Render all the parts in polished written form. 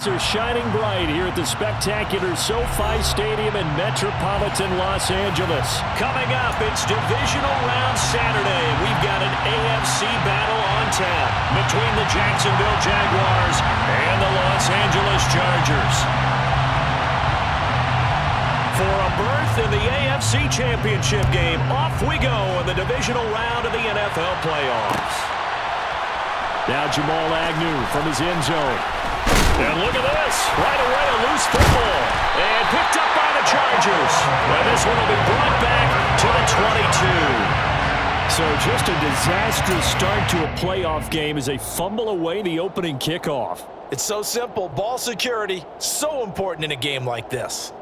Are shining bright here at the spectacular SoFi Stadium in metropolitan Los Angeles. Coming up, it's divisional round Saturday, and we've got an AFC battle on tap between the Jacksonville Jaguars and the Los Angeles Chargers. For a berth in the AFC Championship game, off we go in the divisional round of the NFL playoffs. Now Jamal Agnew from his end zone. And look at this. Right away, a loose football. And picked up by the Chargers. And this one will be brought back to the 22. So just a disastrous start to a playoff game as they fumble away the opening kickoff. It's so simple. Ball security, so important in a game like this.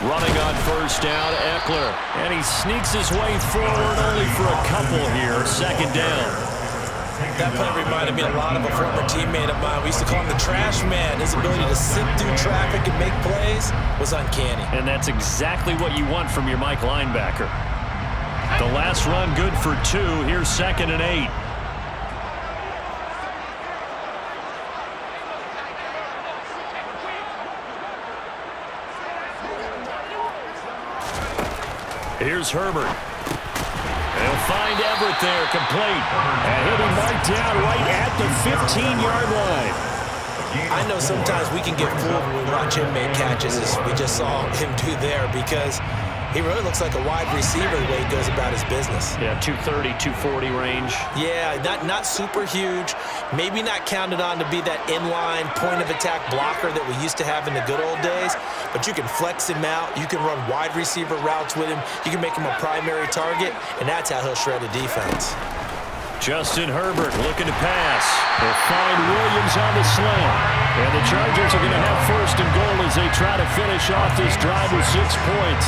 Running on first down, Eckler. And he sneaks his way forward only for a couple here. Second down. That play reminded me a lot of a former teammate of mine. We used to call him the trash man. His ability to sit through traffic and make plays was uncanny. And that's exactly what you want from your Mike linebacker. The last run good for 2. Here's 2nd and 8. Here's Herbert. They'll find Everett there, complete. And he'll be marked down right at the 15-yard line. I know sometimes we can get fooled when we watch him make catches, as we just saw him do there, because he really looks like a wide receiver the way he goes about his business. Yeah, 230, 240 range. Yeah, not super huge. Maybe not counted on to be that inline point-of-attack blocker that we used to have in the good old days. But you can flex him out. You can run wide receiver routes with him. You can make him a primary target, and that's how he'll shred a defense. Justin Herbert looking to pass. They'll find Williams on the slant. And the Chargers are going to have 1st and goal as they try to finish off this drive with 6 points.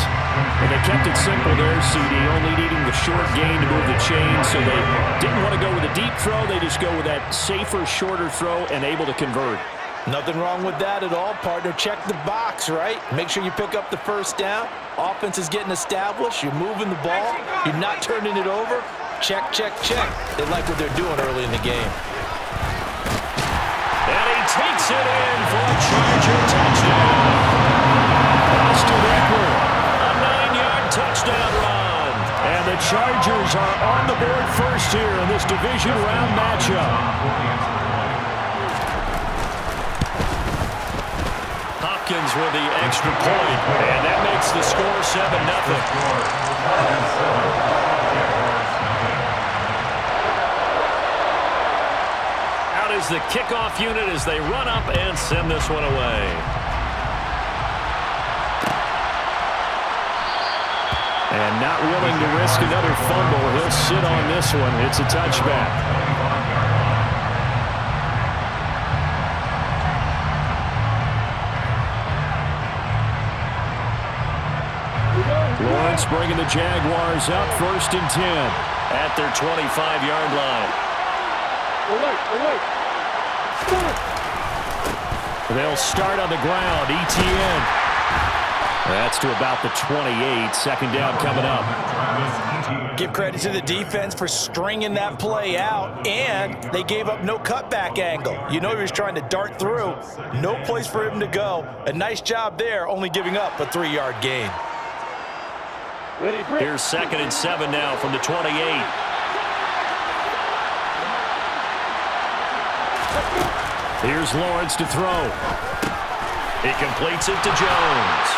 And they kept it simple there, CD, only needing the short gain to move the chains. So they didn't want to go with a deep throw. They just go with that safer, shorter throw and able to convert. Nothing wrong with that at all, partner. Check the box, right? Make sure you pick up the 1st down. Offense is getting established. You're moving the ball. You're not turning it over. Check, check, check. They like what they're doing early in the game. And he takes it in for a Charger touchdown. Austin Eckler, a 9-yard touchdown run. And the Chargers are on the board first here in this division round matchup. Hopkins with the extra point, and that makes the score 7-0. Is the kickoff unit as they run up and send this one away. And not willing to risk another fumble. He'll sit on this one. It's a touchback. Lawrence bringing the Jaguars up 1st and 10 at their 25-yard line. They'll start on the ground. ETN. That's to about the 28. 2nd down coming up. Give credit to the defense for stringing that play out, and they gave up no cutback angle. You know he was trying to dart through. No place for him to go. A nice job there, only giving up a 3-yard gain. Here's 2nd and 7 now from the 28. Here's Lawrence to throw. He completes it to Jones.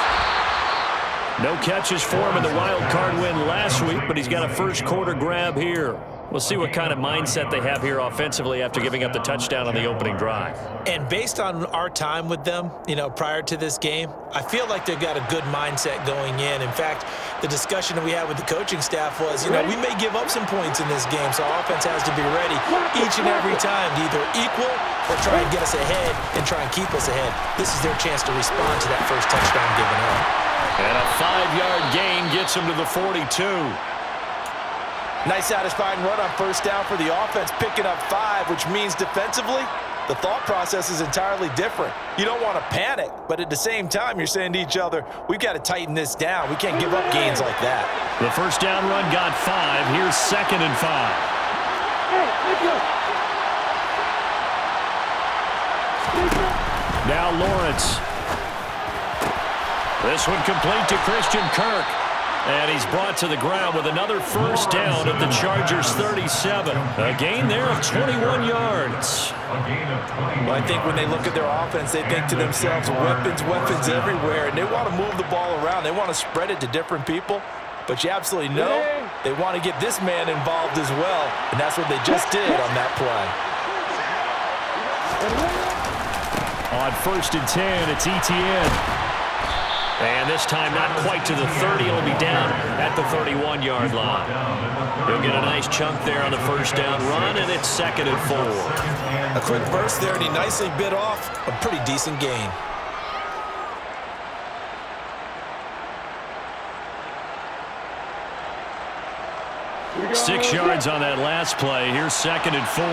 No catches for him in the wild card win last week, but he's got a first quarter grab here. We'll see what kind of mindset they have here offensively after giving up the touchdown on the opening drive. And based on our time with them, prior to this game, I feel like they've got a good mindset going in. In fact, the discussion that we had with the coaching staff was, we may give up some points in this game, so our offense has to be ready each and every time to either equal or try and get us ahead and try and keep us ahead. This is their chance to respond to that first touchdown given up. And a 5-yard gain gets him to the 42. Nice satisfying run on first down for the offense, picking up 5, which means defensively, the thought process is entirely different. You don't want to panic, but at the same time, you're saying to each other, we've got to tighten this down. We can't give up gains like that. The first down run got 5. Here's 2nd and 5. Now Lawrence. This one complete to Christian Kirk. And he's brought to the ground with another first down at the Chargers' 37. A gain there of 21 yards. Well, I think when they look at their offense, they think to themselves, weapons, weapons everywhere. And they want to move the ball around. They want to spread it to different people. But you absolutely know they want to get this man involved as well. And that's what they just did on that play. On 1st and 10, it's Etienne. And this time not quite to the 30. It'll be down at the 31-yard line. He'll get a nice chunk there on the first down run, and it's 2nd and 4. A quick burst there, and he nicely bit off a pretty decent gain. Six yards on that last play. Here's 2nd and 4.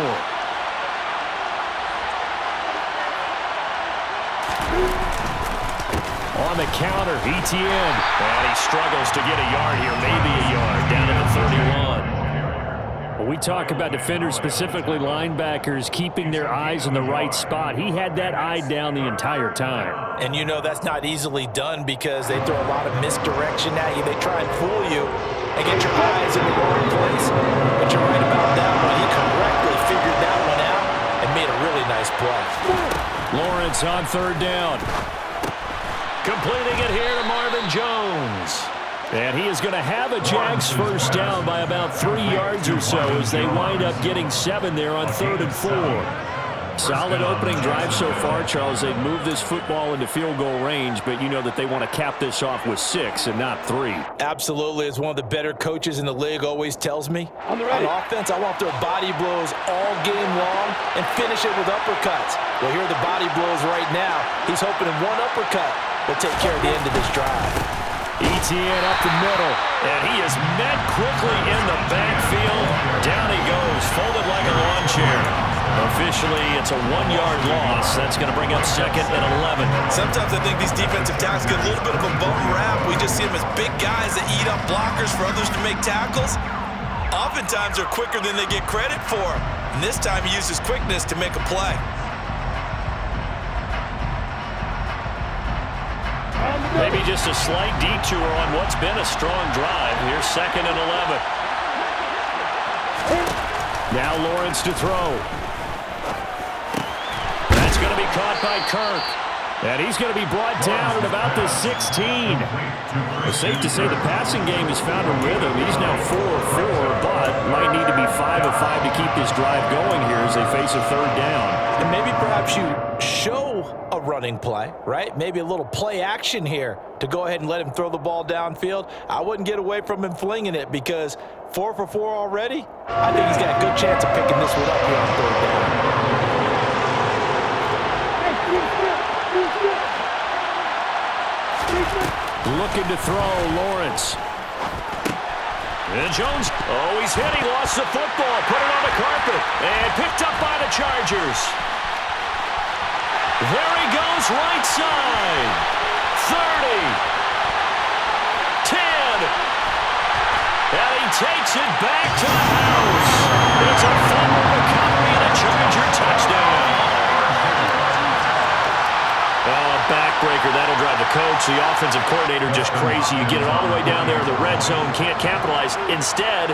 On the counter, Etienne. And he struggles to get a yard here, maybe a yard, down to the 31. Well, we talk about defenders, specifically linebackers, keeping their eyes in the right spot. He had that eye down the entire time. And you know that's not easily done because they throw a lot of misdirection at you. They try and fool you and get your eyes in the wrong place. But you're right about that one. He correctly figured that one out and made a really nice play. Lawrence on 3rd down. Completing it here to Marvin Jones. And he is going to have a Jags first down by about 3 yards or so as they wind up getting 7 there on 3rd and 4. Solid opening drive so far, Charles. They've moved this football into field goal range, but you know that they want to cap this off with 6 and not 3. Absolutely. As one of the better coaches in the league always tells me, on offense, I want their body blows all game long and finish it with uppercuts. Well, here are the body blows right now. He's hoping in one uppercut will take care of the end of this drive. Etienne up the middle, and he is met quickly in the backfield. Down he goes, folded like a lawn chair. Officially, it's a 1-yard loss. That's going to bring up 2nd and 11. Sometimes I think these defensive tackles get a little bit of a bum rap. We just see them as big guys that eat up blockers for others to make tackles. Oftentimes, they're quicker than they get credit for. And this time, he uses quickness to make a play. Maybe just a slight detour on what's been a strong drive. Here's 2nd and 11. Now Lawrence to throw. That's going to be caught by Kirk. And he's going to be brought down at about the 16. It's safe to say the passing game has found a rhythm. He's now 4 of 4, but might need to be 5 of 5 to keep this drive going here as they face a 3rd down. And maybe perhaps you show a running play, right? Maybe a little play action here to go ahead and let him throw the ball downfield. I wouldn't get away from him flinging it because 4 for 4 already. I think he's got a good chance of picking this one up here on 3rd down. Looking to throw, Lawrence. And Jones, oh, he's hit. He lost the football. Put it on the carpet. And picked up by the Chargers. There he goes, right side. 30. 10. And he takes it back to the house. It's a fumble recovery and a Charger touchdown. Backbreaker, that'll drive the coach, the offensive coordinator, just crazy. You get it all the way down there in the red zone, can't capitalize. Instead,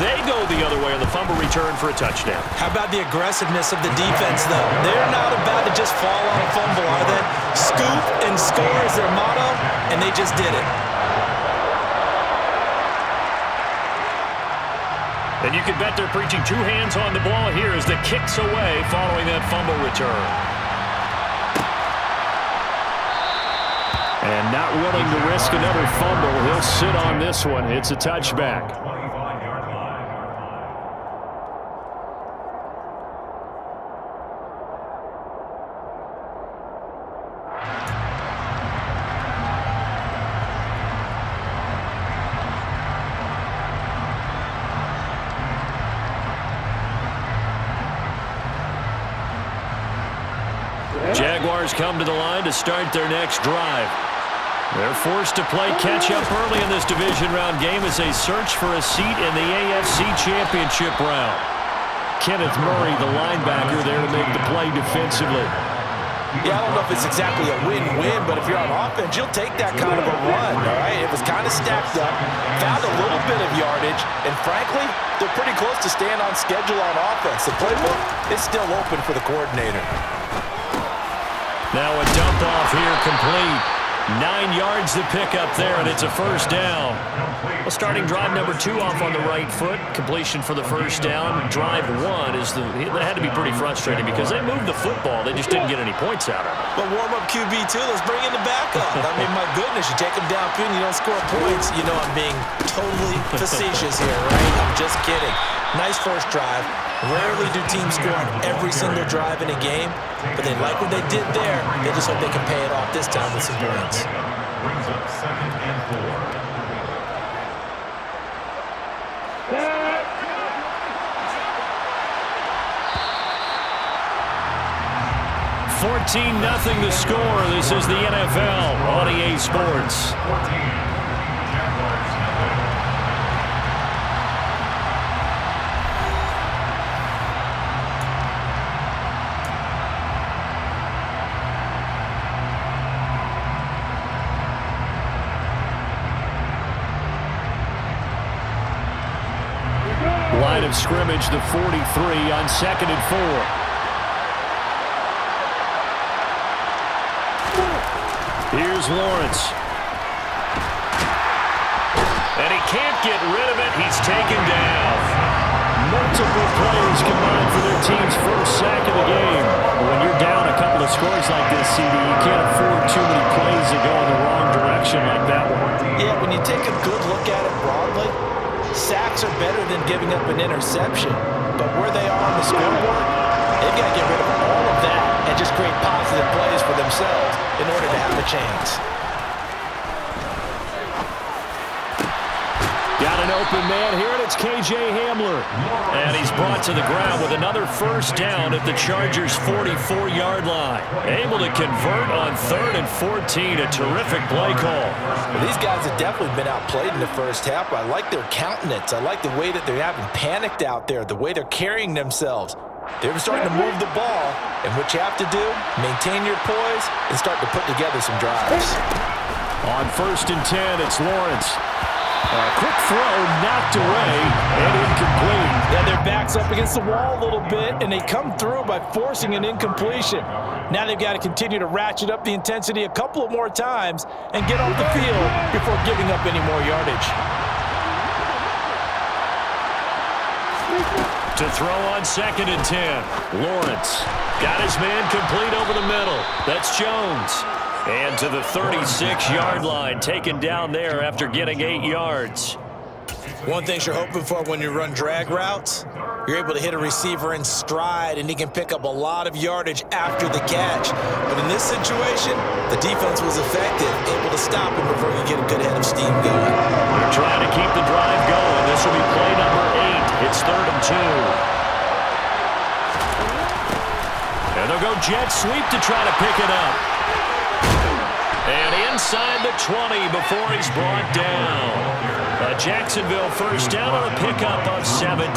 they go the other way on the fumble return for a touchdown. How about the aggressiveness of the defense, though? They're not about to just fall on a fumble, are they? Scoop and score is their motto, and they just did it. And you can bet they're preaching 2 hands on the ball here as the kick's away following that fumble return. And not willing to risk another fumble, he'll sit on this one. It's a touchback. Jaguars come to the line to start their next drive. They're forced to play catch-up early in this division round game as they search for a seat in the AFC Championship round. Kenneth Murray, the linebacker, there to make the play defensively. Yeah, I don't know if it's exactly a win-win, but if you're on offense, you'll take that kind of a run, all right? It was kind of stacked up, found a little bit of yardage, and frankly, they're pretty close to staying on schedule on offense. The playbook is still open for the coordinator. Now a dump off here complete. 9 yards to pick up there, and it's a first down. Well, starting drive number 2 off on the right foot. Completion for the first down. Drive 1 is that had to be pretty frustrating because they moved the football. They just didn't get any points out of it. But warm-up QB2, let's bring in the backup. I mean, my goodness, you take them downfield and you don't score points. You know I'm being totally facetious here, right? I'm just kidding. Nice first drive. Rarely do teams score on every single drive in a game, but they like what they did there. They just hope they can pay it off this time with some points. Brings up 2nd and 4. 14-0 the score. This is the NFL on EA Sports. Line of scrimmage, the 43 on 2nd and 4. Here's Lawrence. And he can't get rid of it. He's taken down. Multiple players combined for their team's first sack of the game. When you're down a couple of scores like this, CD, you can't afford too many plays that go in the wrong direction like that one. Yeah, when you take a good look at it broadly, sacks are better than giving up an interception. But where they are on the scoreboard, they've got to get rid of all of that and just create positive plays for themselves in order to have a chance. Got an open man here, and it's K.J. Hamler. And he's brought to the ground with another first down at the Chargers' 44-yard line. Able to convert on 3rd and 14. A terrific play call. Well, these guys have definitely been outplayed in the first half. I like their countenance. I like the way that they haven't panicked out there, the way they're carrying themselves. They're starting to move the ball, and what you have to do, maintain your poise and start to put together some drives. On 1st and 10, it's Lawrence. A quick throw knocked away and incomplete. Yeah, their back's up against the wall a little bit, and they come through by forcing an incompletion. Now they've got to continue to ratchet up the intensity a couple of more times and get off the field before giving up any more yardage. To throw on 2nd and 10. Lawrence got his man complete over the middle. That's Jones. And to the 36-yard line, taken down there after getting 8 yards. One thing you're hoping for when you run drag routes, you're able to hit a receiver in stride, and he can pick up a lot of yardage after the catch. But in this situation, the defense was effective, able to stop him before you get a good head of steam going. They're trying to keep the drive going. This will be play number 8. It's 3rd and 2. And they'll go jet sweep to try to pick it up. And inside the 20 before he's brought down. A Jacksonville first down on a pickup of 17.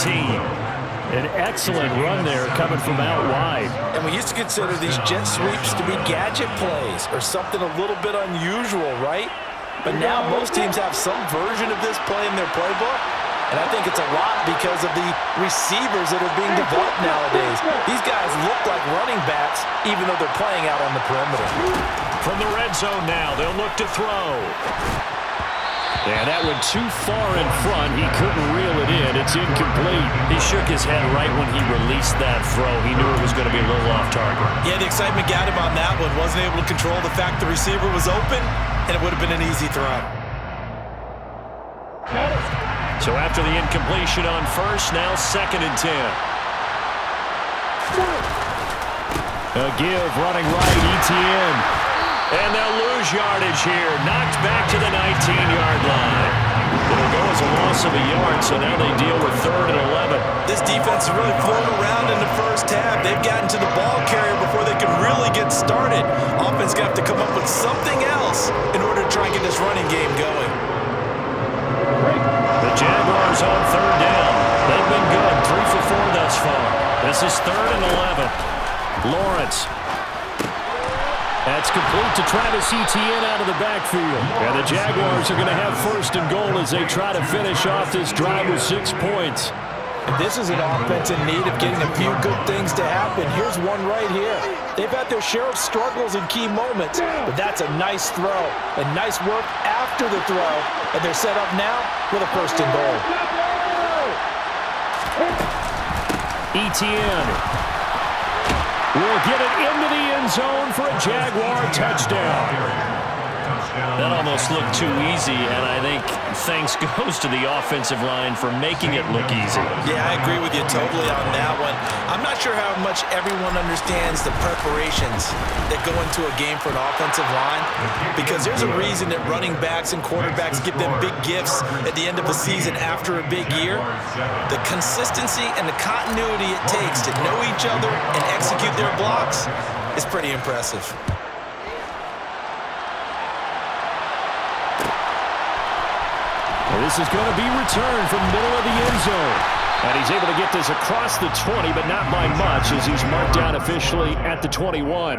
An excellent run there coming from out wide. And we used to consider these jet sweeps to be gadget plays or something a little bit unusual, right? But now most teams have some version of this play in their playbook. And I think it's a lot because of the receivers that are being developed nowadays. These guys look like running backs even though they're playing out on the perimeter. From the red zone now, they'll look to throw. And that went too far in front. He couldn't reel it in. It's incomplete. He shook his head right when he released that throw. He knew it was going to be a little off target. Yeah, the excitement got him on that one. Wasn't able to control the fact the receiver was open, and it would have been an easy throw. So after the incompletion on first, now 2nd and 10. A give running right, ETN. And they'll lose yardage here. Knocked back to the 19-yard line. It'll go as a loss of a yard, so now they deal with 3rd and 11. This defense is really floating around in the first half. They've gotten to the ball carrier before they can really get started. Offense going to have to come up with something else in order to try and get this running game going. The Jaguars on 3rd down. They've been good, 3 for 4 thus far. This is 3rd and 11. Lawrence. That's complete to Travis Etienne out of the backfield. And the Jaguars are going to have 1st and goal as they try to finish off this drive with 6 points. And this is an offense in need of getting a few good things to happen. Here's one right here. They've had their share of struggles in key moments, but that's a nice throw and nice work after the throw. And they're set up now with a 1st and goal. Etienne will get it into the end zone for a Jaguar touchdown. That almost looked too easy, and I think thanks goes to the offensive line for making it look easy. Yeah, I agree with you totally on that one. I'm not sure how much everyone understands the preparations that go into a game for an offensive line, because there's a reason that running backs and quarterbacks give them big gifts at the end of the season after a big year. The consistency and the continuity it takes to know each other and execute their blocks is pretty impressive. This is going to be returned from middle of the end zone. And he's able to get this across the 20, but not by much, as he's marked down officially at the 21.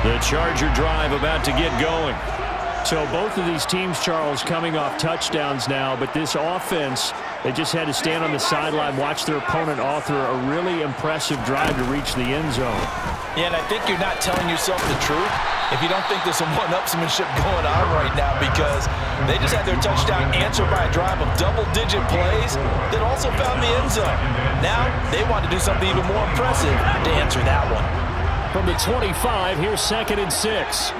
The Charger drive about to get going. So both of these teams, Charles, coming off touchdowns now, but this offense, they just had to stand on the sideline, watch their opponent author a really impressive drive to reach the end zone. Yeah, and I think you're not telling yourself the truth if you don't think there's some one-upsmanship going on right now, because they just had their touchdown answered by a drive of double-digit plays that also found the end zone. Now they want to do something even more impressive to answer that one. From the 25, here's 2nd and 6.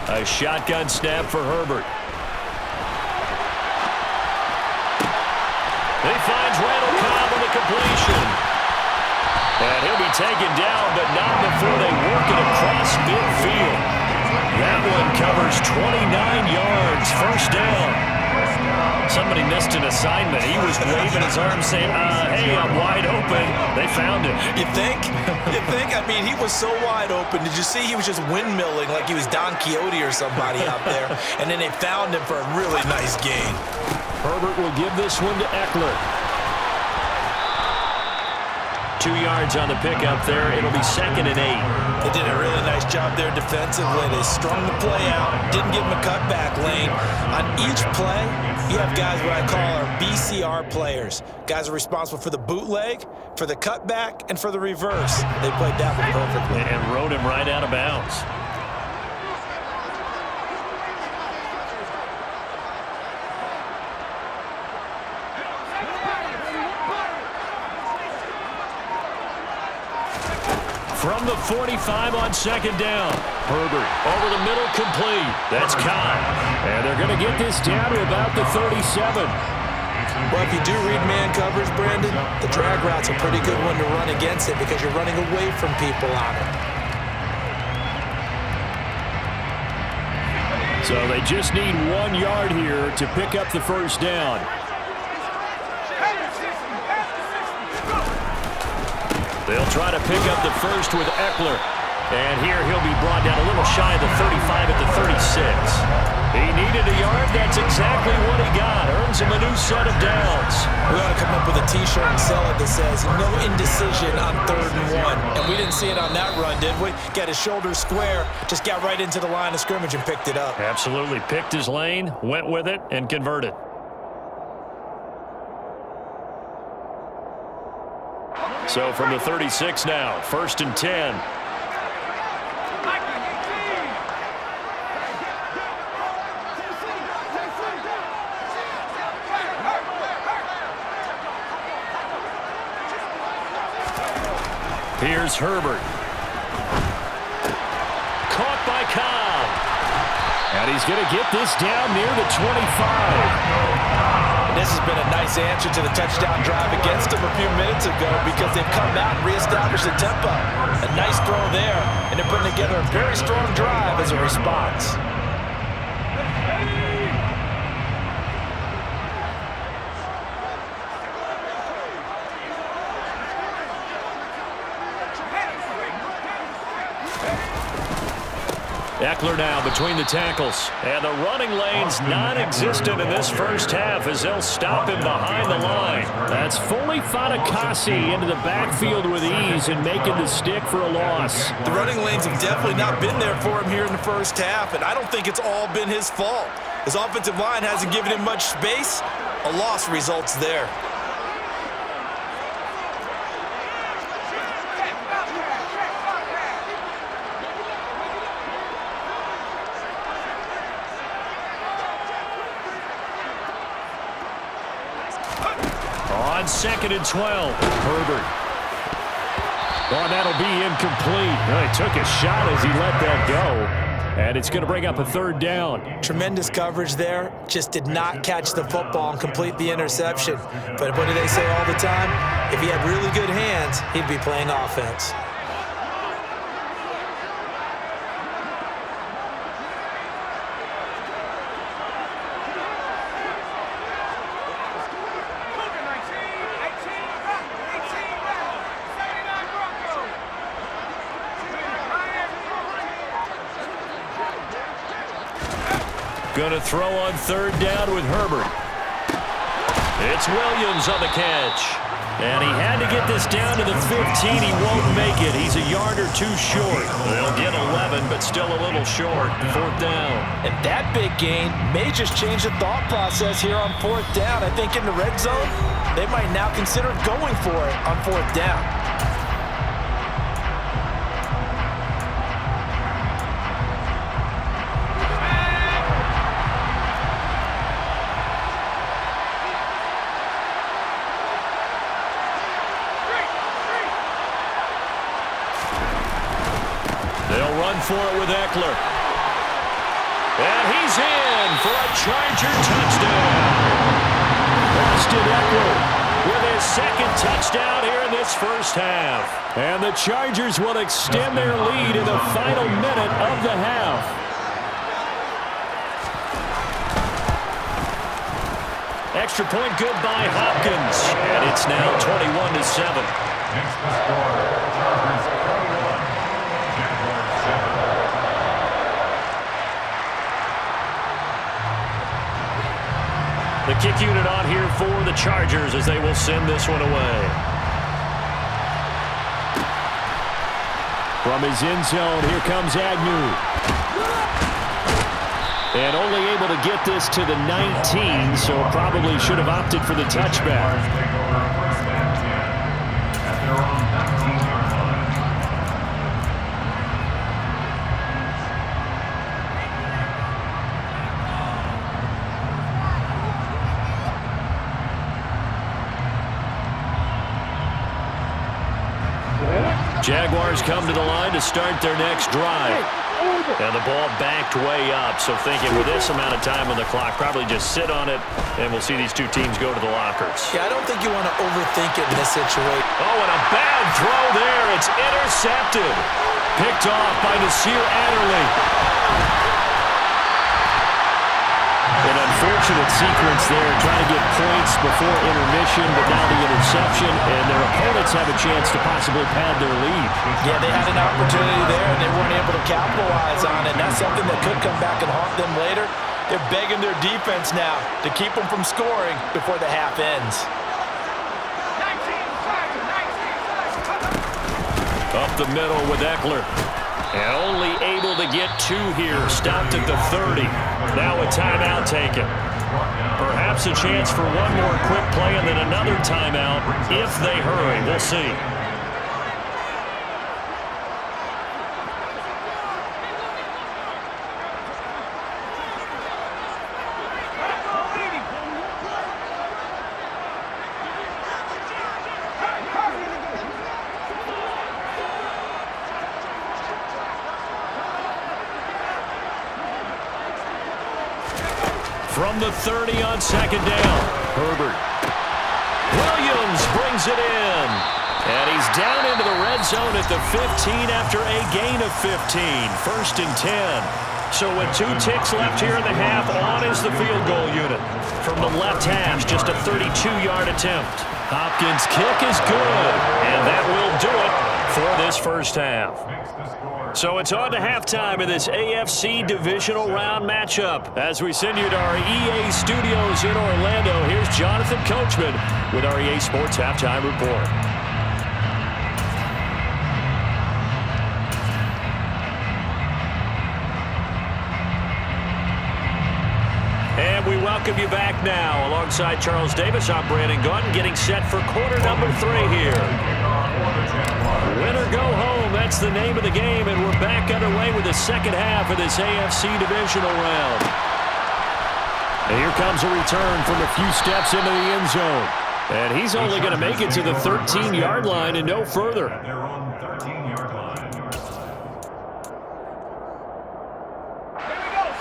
A shotgun snap for Herbert. He finds Randall Cobb on the completion. And he'll be taken down, but not before they work it across midfield. That one covers 29 yards, 1st down. Somebody missed an assignment. He was waving his arms saying, hey, I'm wide open. They found him. You think? You think? I mean, he was so wide open. Did you see he was just windmilling like he was Don Quixote or somebody out there? And then they found him for a really nice gain. Herbert will give this one to Eckler. 2 yards on the pickup there. It'll be 2nd and 8. They did a really nice job there defensively. They strung the play out, didn't give him a cutback lane. On each play, you have guys what I call our BCR players. Guys are responsible for the bootleg, for the cutback, and for the reverse. They played that one perfectly. And rode him right out of bounds. From the 45 on 2nd down. Herbert over the middle, complete. That's Cobb. And they're going to get this down to about the 37. Well, if you do read man coverage, Brandon, the drag route's a pretty good one to run against it because you're running away from people on it. So they just need 1 yard here to pick up the 1st down. They'll try to pick up the 1st with Eckler. And here he'll be brought down a little shy of the 35 at the 36. He needed a yard. That's exactly what he got. Earns him a new set of downs. We ought to come up with a T-shirt and sell it that says, no indecision on 3rd and 1. And we didn't see it on that run, did we? Got his shoulders square, just got right into the line of scrimmage and picked it up. Absolutely. Picked his lane, went with it, and converted. So from the 36 now, 1st and 10. Here's Herbert. Caught by Cobb. And he's going to get this down near the 25. This has been a nice answer to the touchdown drive against them a few minutes ago because they've come out and reestablished the tempo. A nice throw there, and they're putting together a very strong drive as a response. Eckler now between the tackles. And the running lane's non-existent in this first half as they'll stop him behind the line. That's fully Fatukasi into the backfield with ease and making the stick for a loss. The running lanes have definitely not been there for him here in the first half, and I don't think it's all been his fault. His offensive line hasn't given him much space. A loss results there. On 2nd and 12, Herbert. Oh, that'll be incomplete. He took a shot as he let that go. And it's going to bring up a 3rd down. Tremendous coverage there. Just did not catch the football and complete the interception. But what do they say all the time? If he had really good hands, he'd be playing offense. Going to throw on 3rd down with Herbert. It's Williams on the catch. And he had to get this down to the 15. He won't make it. He's a yard or two short. They'll get 11, but still a little short. 4th down. And that big gain may just change the thought process here on 4th down. I think in the red zone, they might now consider going for it on 4th down. They'll run for it with Eckler. And he's in for a Charger touchdown. Austin Eckler with his 2nd touchdown here in this first half. And the Chargers will extend their lead in the final minute of the half. Extra point good by Hopkins. And it's now 21-7. Next to score, Chargers 21, Jaguars 7. The kick unit on here for the Chargers as they will send this one away. From his end zone, here comes Agnew. And only able to get this to the 19, so probably should have opted for the touchback. Jaguars take over 1st and 10 at their own 19-yard line. Jaguars come to the line to start their next drive. And the ball backed way up, so thinking with this amount of time on the clock, probably just sit on it, and we'll see these two teams go to the lockers. Yeah, I don't think you want to overthink it in this situation. Oh, and a bad throw there. It's intercepted. Picked off by Nasir Adderley. An unfortunate sequence there, trying to get points before intermission, but now the interception, and their opponents have a chance to possibly pad their lead. Yeah, they had an opportunity there, and they weren't able to capitalize on it. And that's something that could come back and haunt them later. They're begging their defense now to keep them from scoring before the half ends. Up the middle with Eckler. And only able to get 2 here. Stopped at the 30. Now a timeout taken. Perhaps a chance for one more quick play and then another timeout if they hurry. We'll see. From the 30 on second down. Herbert. Williams brings it in. And he's down into the red zone at the 15 after a gain of 15. First and 10. So with 2 ticks left here in the half, on is the field goal unit. From the left hash, just a 32-yard attempt. Hopkins' kick is good. And that will do it for this first half. So it's on to halftime of this AFC divisional round matchup. As we send you to our EA studios in Orlando, here's Jonathan Coachman with our EA Sports Halftime Report. And we welcome you back now. Alongside Charles Davis, I'm Brandon Gunn, getting set for quarter number 3 here. Win or go home, that's the name of the game, and we're back underway with the second half of this AFC divisional round. And here comes a return from a few steps into the end zone. And he's only going to make it to the 13-yard line and no further. Their own 13-yard line.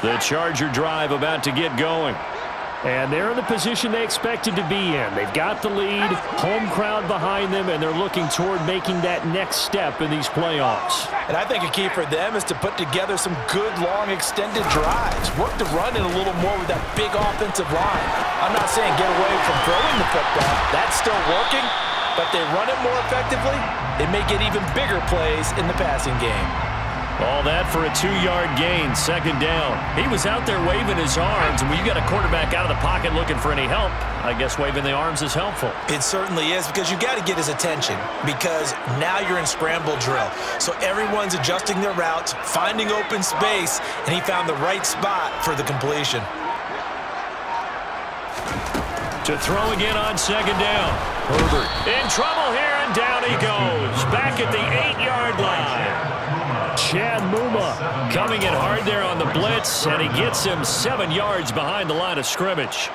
The Charger drive about to get going. And they're in the position they expected to be in. They've got the lead, home crowd behind them, and they're looking toward making that next step in these playoffs. And I think a key for them is to put together some good, long, extended drives. Work the run in a little more with that big offensive line. I'm not saying get away from throwing the football. That's still working. But they run it more effectively, they may get even bigger plays in the passing game. All that for a 2-yard gain, second down. He was out there waving his arms, and when you got a quarterback out of the pocket looking for any help, I guess waving the arms is helpful. It certainly is, because you got to get his attention, because now you're in scramble drill. So everyone's adjusting their routes, finding open space, and he found the right spot for the completion. To throw again on second down. Herbert in trouble here, and down he goes. Back at the 8-yard line. Chad Muma coming in hard there on the blitz, and he gets him 7 yards behind the line of scrimmage.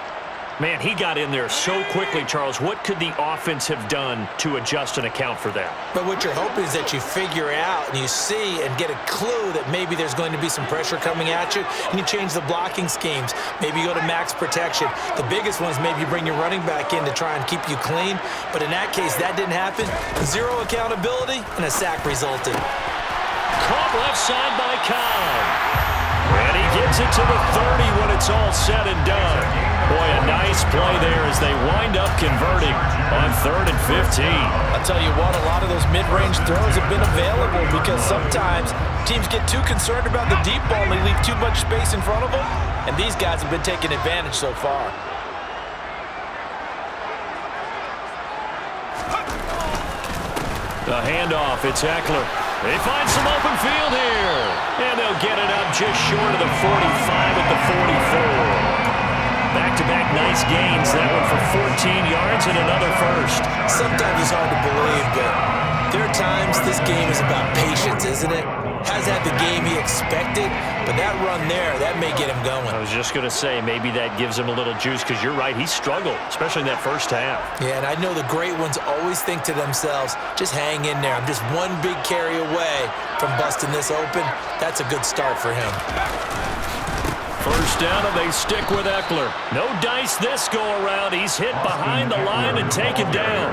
Man, he got in there so quickly, Charles. What could the offense have done to adjust and account for that? But what you're hoping is that you figure out and you see and get a clue that maybe there's going to be some pressure coming at you, and you change the blocking schemes. Maybe you go to max protection. The biggest one is maybe you bring your running back in to try and keep you clean. But in that case, that didn't happen. 0 accountability, and a sack resulted. Caught left side by Cobb. And he gets it to the 30 when it's all said and done. Boy, a nice play there as they wind up converting on 3rd and 15. I'll tell you what, a lot of those mid-range throws have been available because sometimes teams get too concerned about the deep ball and they leave too much space in front of them. And these guys have been taking advantage so far. The handoff, it's Eckler. They find some open field here. And they'll get it up just short of the 45 at the 44. Back-to-back nice gains. That one for 14 yards and another first. Sometimes it's hard to believe, but there are times this game is about patience, isn't it? Hasn't had the game he expected, but that run there, that may get him going. I was just going to say, maybe that gives him a little juice, because you're right, he struggled, especially in that first half. Yeah, and I know the great ones always think to themselves, just hang in there. I'm just one big carry away from busting this open. That's a good start for him. First down, and they stick with Eckler. No dice this go-around. He's hit behind the line and taken down.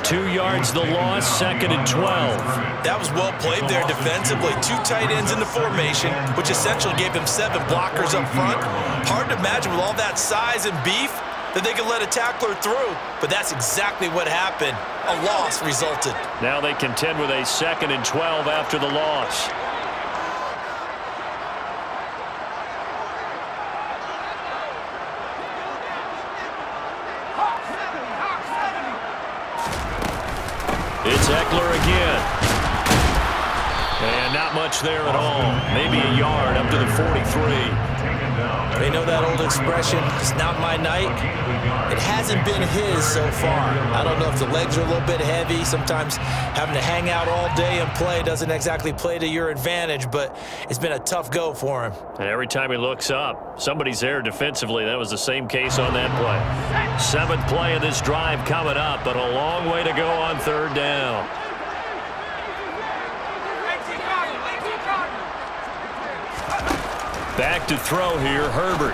2 yards the loss, 2nd and 12. That was well played there defensively. 2 tight ends in the formation, which essentially gave him 7 blockers up front. Hard to imagine with all that size and beef that they could let a tackler through, but that's exactly what happened. A loss resulted. Now they contend with a 2nd and 12 after the loss. It's Eckler again. And not much there at all. Maybe a yard up to the 43. They know that old expression, it's not my night. It hasn't been his so far. I don't know if the legs are a little bit heavy. Sometimes having to hang out all day and play doesn't exactly play to your advantage, but it's been a tough go for him. And every time he looks up, somebody's there defensively. That was the same case on that play. 7th play of this drive coming up, but a long way to go on 3rd down. Back to throw here, Herbert.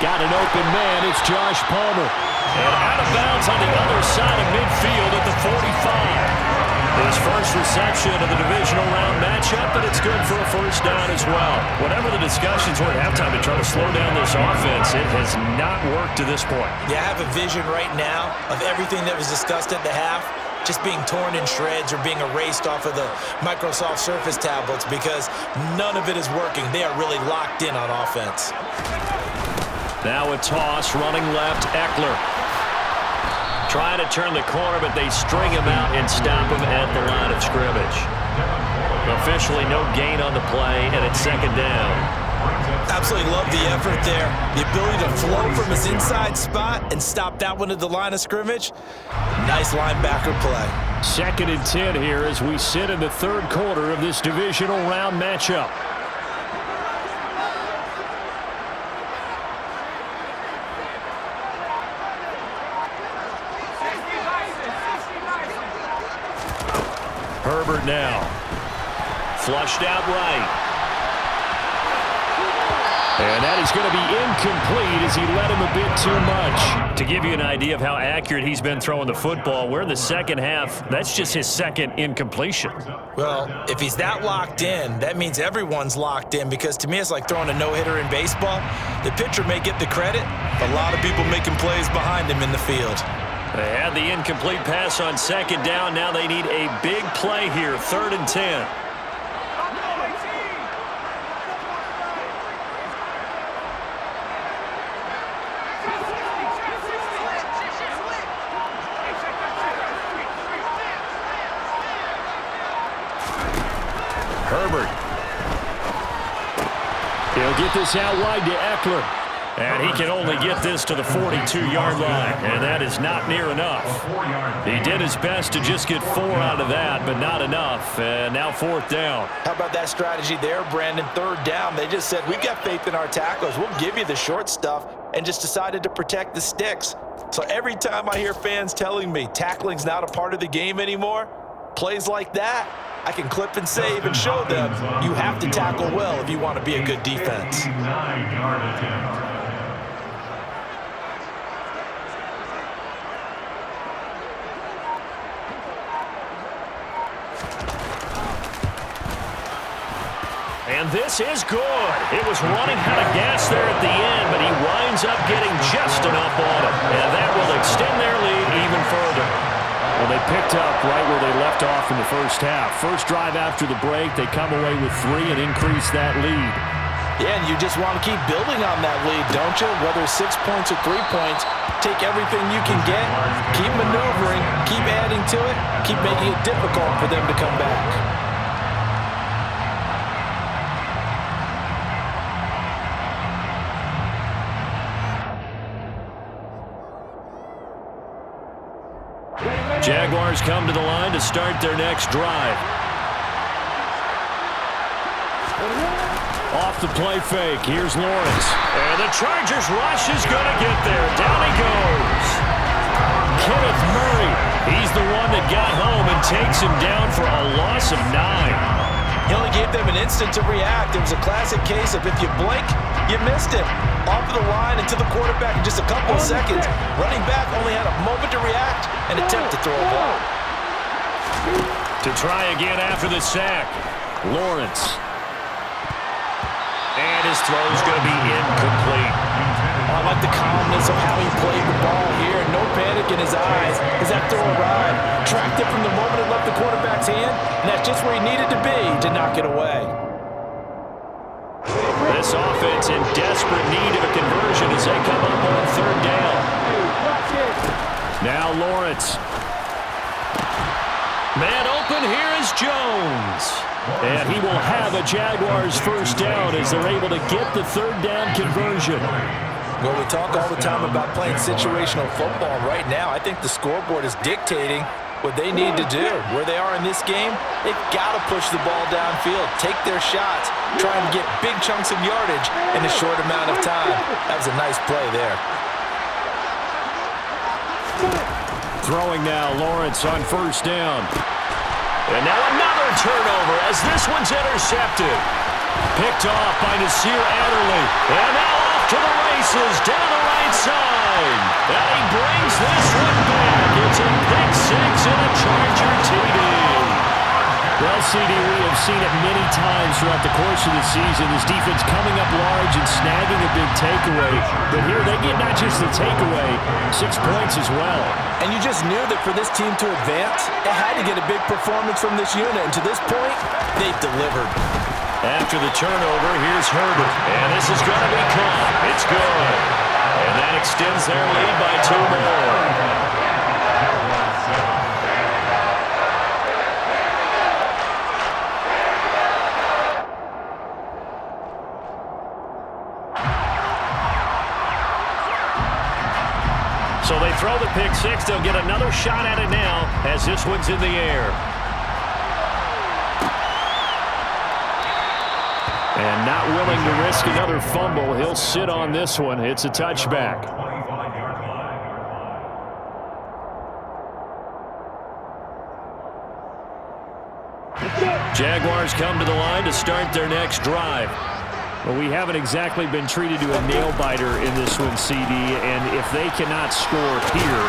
Got an open man. It's Josh Palmer. And out of bounds on the other side of midfield at the 45. His first reception of the divisional round matchup, and it's good for a first down as well. Whatever the discussions were at halftime to try to slow down this offense, it has not worked to this point. Yeah, I have a vision right now of everything that was discussed at the half just being torn in shreds or being erased off of the Microsoft Surface tablets because none of it is working. They are really locked in on offense. Now a toss, running left, Eckler. Trying to turn the corner, but they string him out and stop him at the line of scrimmage. Officially no gain on the play, and it's second down. Absolutely love the effort there. The ability to flow from his inside spot and stop that one at the line of scrimmage. Nice linebacker play. Second and 10 here as we sit in the third quarter of this divisional round matchup. Herbert now. Flushed out right. And that is going to be incomplete as he led him a bit too much. To give you an idea of how accurate he's been throwing the football, we're in the second half. That's just his second incompletion. Well, if he's that locked in, that means everyone's locked in because to me it's like throwing a no-hitter in baseball. The pitcher may get the credit, but a lot of people making plays behind him in the field. They had the incomplete pass on second down. Now they need a big play here, 3rd and 10. Herbert. He'll get this out wide to Eckler. And he can only get this to the 42-yard line, and that is not near enough. He did his best to just get 4 out of that, but not enough. And now 4th down. How about that strategy there, Brandon? 3rd down. They just said, we've got faith in our tacklers. We'll give you the short stuff, and just decided to protect the sticks. So every time I hear fans telling me tackling's not a part of the game anymore, plays like that, I can clip and save and show them you have to tackle well if you want to be a good defense. 9-yard attempt. And this is good. It was running out of gas there at the end, but he winds up getting just enough on it. And that will extend their lead even further. Well, they picked up right where they left off in the first half. First drive after the break, they come away with 3 and increase that lead. Yeah, and you just want to keep building on that lead, don't you? Whether it's 6 points or 3 points, take everything you can get, keep maneuvering, keep adding to it, keep making it difficult for them to come back. Jaguars come to the line to start their next drive. Off the play fake, here's Lawrence. And the Chargers rush is going to get there. Down he goes. Kenneth Murray, he's the one that got home and takes him down for a loss of 9. He only gave them an instant to react. It was a classic case of if you blink, you missed it. Off of the line and to the quarterback in just a couple of seconds. Running back only had a moment to react and attempt to throw a ball. To try again after the sack, Lawrence. And his throw is going to be incomplete. I like the calmness of how he played the ball here. No panic in his eyes as that throw arrived. Tracked it from the moment it left the quarterback's hand, and that's just where he needed to be to knock it away. This offense in desperate need of a conversion as they come up on 3rd down. Now Lawrence. Man open, here is Jones. And he will have a Jaguars first down as they're able to get the 3rd down conversion. Well, we talk all the time about playing situational football. Right now, I think the scoreboard is dictating what they need to do. Where they are in this game, they've got to push the ball downfield, take their shots, try and get big chunks of yardage in a short amount of time. That was a nice play there. Throwing now, Lawrence on 1st down. And now another turnover as this one's intercepted. Picked off by Nasir Adderley. And now off to the races down the right side. And he brings this one back. It's a pick six and a Charger TD. Well, CD, we have seen it many times throughout the course of the season. This defense coming up large and snagging a big takeaway. But here they get not just the takeaway, 6 points as well. And you just knew that for this team to advance, it had to get a big performance from this unit. And to this point, they've delivered. After the turnover, here's Herbert. And this is going to be caught. It's good. And that extends their lead by 2 more. So they throw the pick six. They'll get another shot at it now as this one's in the air. And not willing to risk another fumble. He'll sit on this one. It's a touchback. Jaguars come to the line to start their next drive. Well, we haven't exactly been treated to a nail-biter in this one, CD, and if they cannot score here,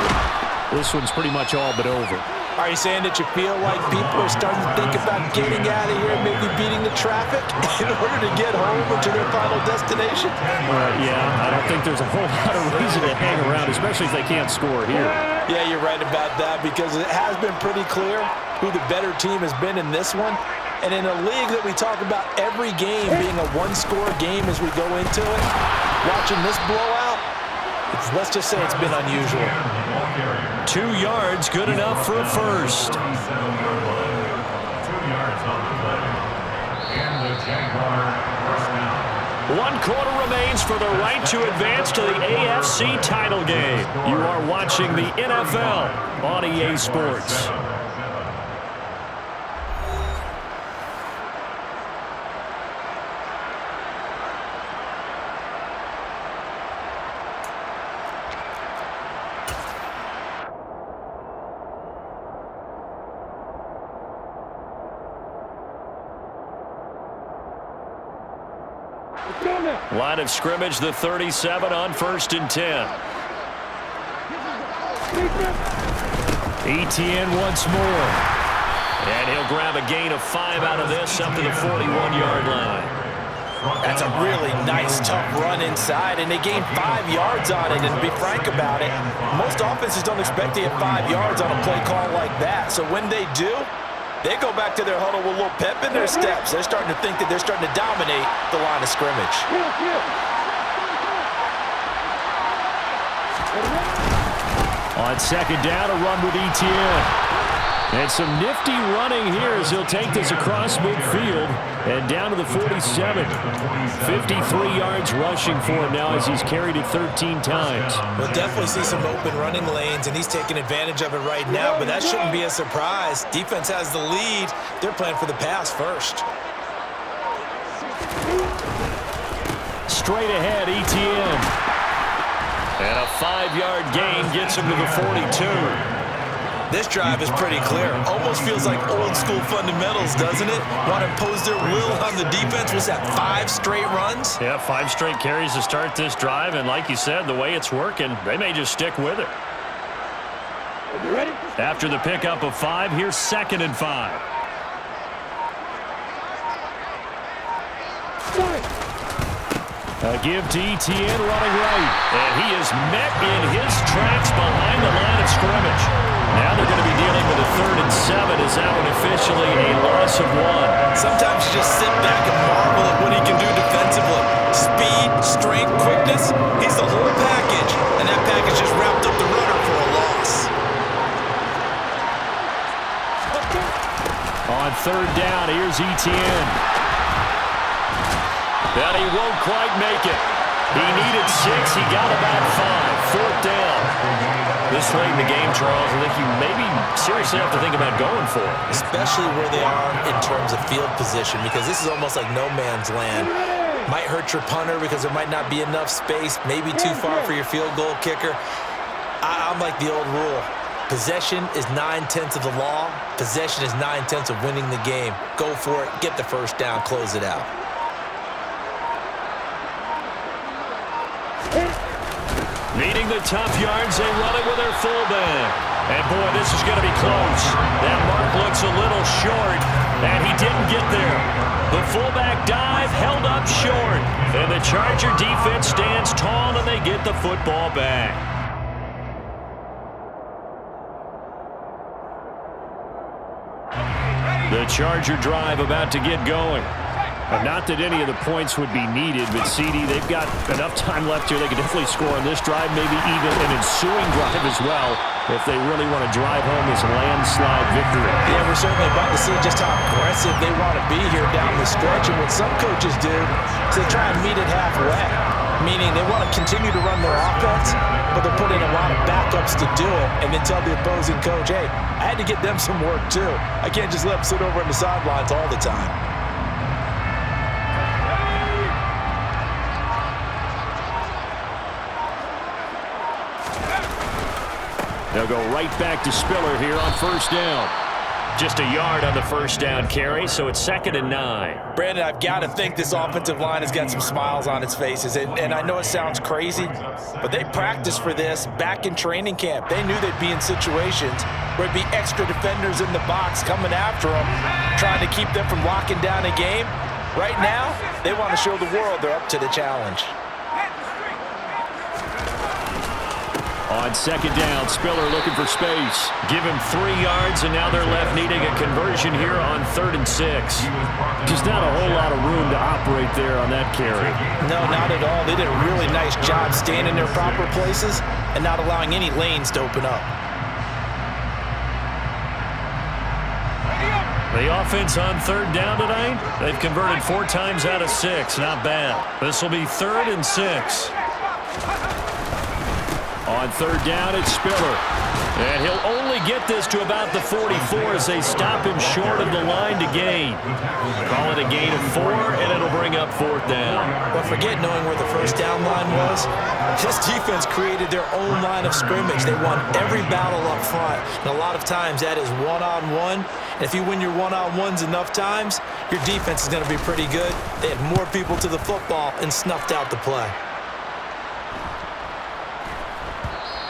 this one's pretty much all but over. Are you saying that you feel like people are starting to think about getting out of here, maybe beating the traffic in order to get home or to their final destination? Yeah, I don't think there's a whole lot of reason to hang around, especially if they can't score here. Yeah, you're right about that because it has been pretty clear who the better team has been in this one. And in a league that we talk about every game being a one-score game as we go into it, watching this blowout, let's just say it's been unusual. 2 yards, good enough for a first. 2 yards on the play. And the Jaguar first down. 1 quarter remains for the right to advance to the AFC title game. You are watching the NFL on EA Sports. Line of scrimmage, the 37 on 1st and 10. Etienne once more. And he'll grab a gain of 5 out of this up to the 41-yard line. That's a really nice, tough run inside, and they gained 5 yards on it. And to be frank about it, most offenses don't expect to get 5 yards on a play call like that. So when they do, they go back to their huddle with a little pep in their steps. They're starting to think that they're starting to dominate the line of scrimmage. On 2nd down, a run with Etienne. And some nifty running here as he'll take this across midfield and down to the 47. 53 yards rushing for him now as he's carried it 13 times. We'll definitely see some open running lanes, and he's taking advantage of it right now, but that shouldn't be a surprise. Defense has the lead. They're playing for the pass first. Straight ahead, Etienne. And a 5-yard gain gets him to the 42. This drive is pretty clear. Almost feels like old school fundamentals, doesn't it? Want to impose their will on the defense. What's that, 5 straight runs? Yeah, 5 straight carries to start this drive. And like you said, the way it's working, they may just stick with it. You ready? After the pickup of 5, here's 2nd and 5. A give to Etienne running right. And he is met in his tracks behind the line of scrimmage. Now they're going to be dealing with a 3rd and 7 as that one officially a loss of 1. Sometimes you just sit back and marvel at what he can do defensively. Speed, strength, quickness, he's the whole package. And that package just wrapped up the runner for a loss. On 3rd down, here's Etienne. And he won't quite make it. He needed 6. He got about 5. 4th down. This late in the game, Charles, I think you maybe seriously have to think about going for it. Especially where they are in terms of field position, because this is almost like no man's land. Might hurt your punter because there might not be enough space, maybe too far for your field goal kicker. I'm like the old rule. Possession is 9/10 of the law. Possession is 9/10 of winning the game. Go for it. Get the first down. Close it out. Needing the tough yards, they run it with their fullback. And, boy, this is going to be close. That mark looks a little short, and he didn't get there. The fullback dive held up short, and the Charger defense stands tall, and they get the football back. The Charger drive about to get going. Not that any of the points would be needed, but CD, they've got enough time left here. They can definitely score on this drive, maybe even an ensuing drive as well, if they really want to drive home this landslide victory. Yeah, we're certainly about to see just how aggressive they want to be here down the stretch. And what some coaches do is they try and meet it halfway, meaning they want to continue to run their offense, but they're putting a lot of backups to do it, and then tell the opposing coach, hey, I had to get them some work too. I can't just let them sit over on the sidelines all the time. They'll go right back to Spiller here on first down. Just a yard on the first down carry, so it's 2nd and 9. Brandon, I've got to think this offensive line has got some smiles on its faces. And I know it sounds crazy, but they practiced for this back in training camp. They knew they'd be in situations where it'd be extra defenders in the box coming after them, trying to keep them from locking down a game. Right now, they want to show the world they're up to the challenge. On 2nd down, Spiller looking for space. Give him 3 yards, and now they're left needing a conversion here on 3rd and 6. Just not a whole lot of room to operate there on that carry. No, not at all. They did a really nice job staying in their proper places and not allowing any lanes to open up. The offense on 3rd down tonight, they've converted 4 times out of 6. Not bad. This will be 3rd and 6. On 3rd down, it's Spiller. And he'll only get this to about the 44 as they stop him short of the line to gain. Call it a gain of 4, and it'll bring up 4th down. But forget knowing where the first down line was. This defense created their own line of scrimmage. They won every battle up front. And a lot of times that is one-on-one. And if you win your one-on-ones enough times, your defense is going to be pretty good. They had more people to the football and snuffed out the play.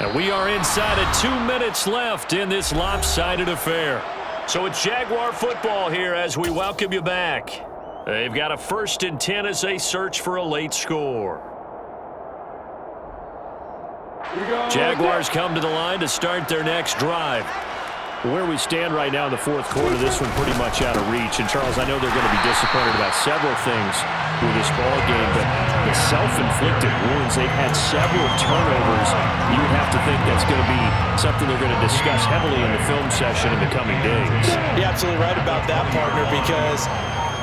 And we are inside of 2 minutes left in this lopsided affair. So it's Jaguar football here as we welcome you back. They've got a 1st and 10 as they search for a late score. Jaguars come to the line to start their next drive. Where we stand right now in the 4th quarter, this one pretty much out of reach. And, Charles, I know they're going to be disappointed about several things with this ball game, but the self-inflicted wounds, they've had several turnovers. You would have to think that's going to be something they're going to discuss heavily in the film session in the coming days. You're absolutely right about that, partner, because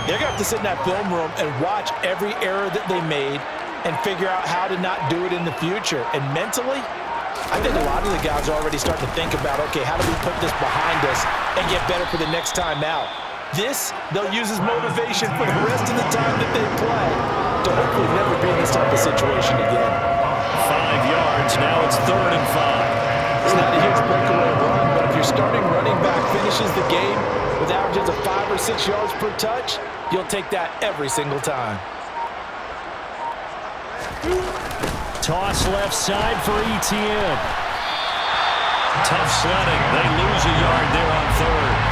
they're going to have to sit in that film room and watch every error that they made and figure out how to not do it in the future. And mentally, I think a lot of the guys are already starting to think about, okay, how do we put this behind us and get better for the next time out? This, they'll use as motivation for the rest of the time that they play to hopefully never be in this type of situation again. 5 yards, now it's 3rd and 5. It's not a huge breakaway run, but if your starting running back finishes the game with averages of 5 or 6 yards per touch, you'll take that every single time. Toss left side for Etienne. Tough sledding. They lose a yard there on 3rd.